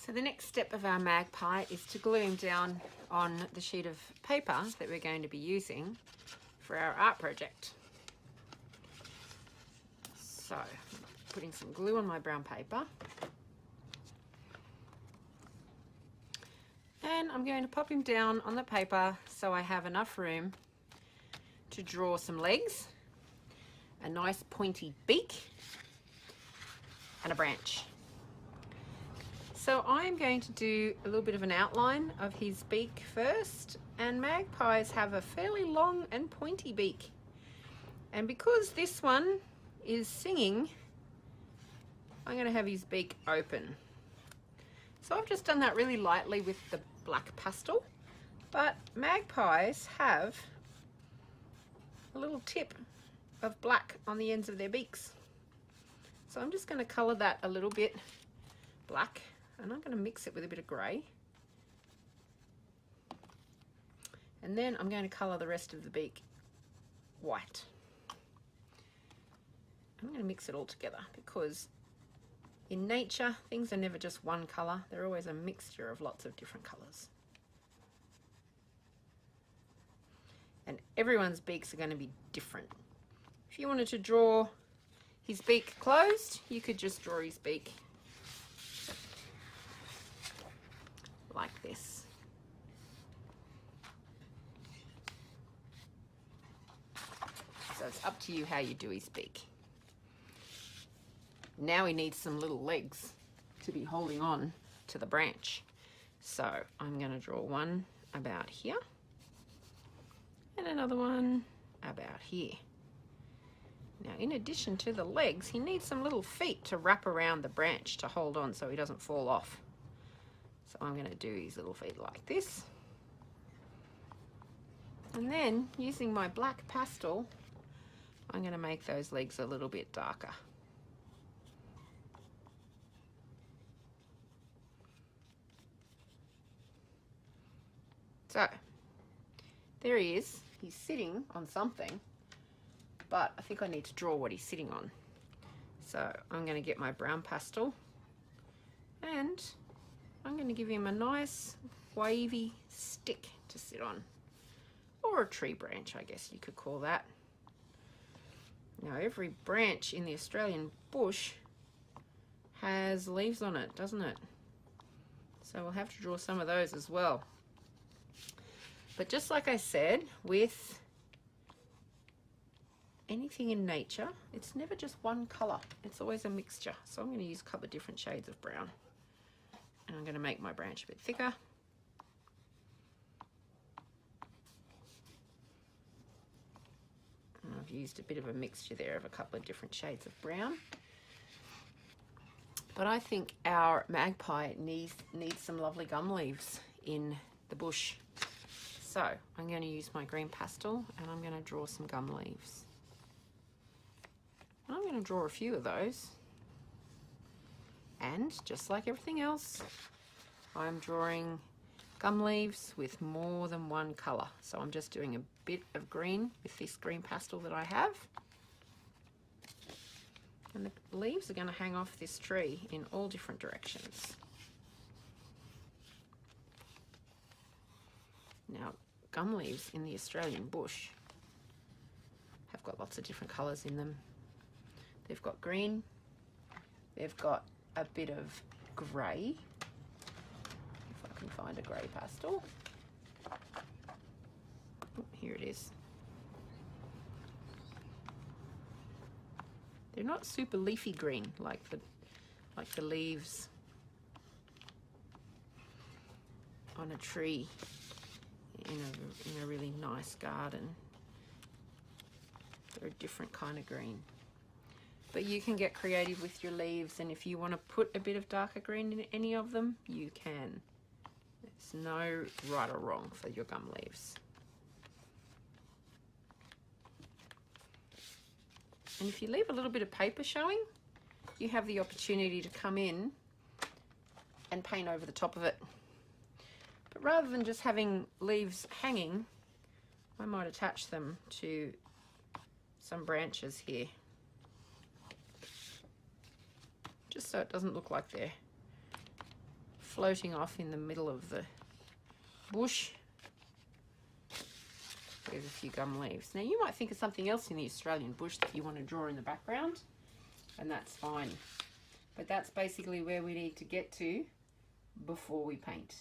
So the next step of our magpie is to glue him down on the sheet of paper that we're going to be using for our art project. So, putting some glue on my brown paper. And I'm going to pop him down on the paper so I have enough room to draw some legs, a nice pointy beak, and a branch. So I'm going to do a little bit of an outline of his beak first, and magpies have a fairly long and pointy beak. And because this one is singing, I'm going to have his beak open. So I've just done that really lightly with the black pastel, but magpies have a little tip of black on the ends of their beaks. So I'm just going to colour that a little bit black, and I'm going to mix it with a bit of grey. And then I'm going to colour the rest of the beak white. I'm going to mix it all together because in nature things are never just one colour, they're always a mixture of lots of different colours. And everyone's beaks are going to be different. If you wanted to draw his beak closed, you could just draw his beak like this. So it's up to you how you do his beak. Now he needs some little legs to be holding on to the branch. So I'm going to draw one about here and another one about here. Now, in addition to the legs, he needs some little feet to wrap around the branch to hold on so he doesn't fall off. So I'm going to do his little feet like this. And then, using my black pastel, I'm going to make those legs a little bit darker. So, there he is. He's sitting on something, but I think I need to draw what he's sitting on. So I'm going to get my brown pastel and I'm going to give him a nice wavy stick to sit on, or a tree branch, I guess you could call that. Now every branch in the Australian bush has leaves on it, doesn't it? So we'll have to draw some of those as well. But just like I said, with anything in nature, it's never just one colour, it's always a mixture. So I'm going to use a couple of different shades of brown, and I'm going to make my branch a bit thicker. And I've used a bit of a mixture there of a couple of different shades of brown. But I think our magpie needs some lovely gum leaves in the bush. So I'm going to use my green pastel and I'm going to draw some gum leaves. I'm going to draw a few of those, and just like everything else, I'm drawing gum leaves with more than one colour. So I'm just doing a bit of green with this green pastel that I have, and the leaves are going to hang off this tree in all different directions. Now, gum leaves in the Australian bush have got lots of different colours in them. They've got green, they've got a bit of grey, if I can find a grey pastel. Oh, here it is. They're not super leafy green like the leaves on a tree in a really nice garden. They're a different kind of green. But you can get creative with your leaves, and if you want to put a bit of darker green in any of them, you can. There's no right or wrong for your gum leaves. And if you leave a little bit of paper showing, you have the opportunity to come in and paint over the top of it. But rather than just having leaves hanging, I might attach them to some branches here, just so it doesn't look like they're floating off in the middle of the bush. There's a few gum leaves. Now you might think of something else in the Australian bush that you want to draw in the background, and that's fine. But that's basically where we need to get to before we paint.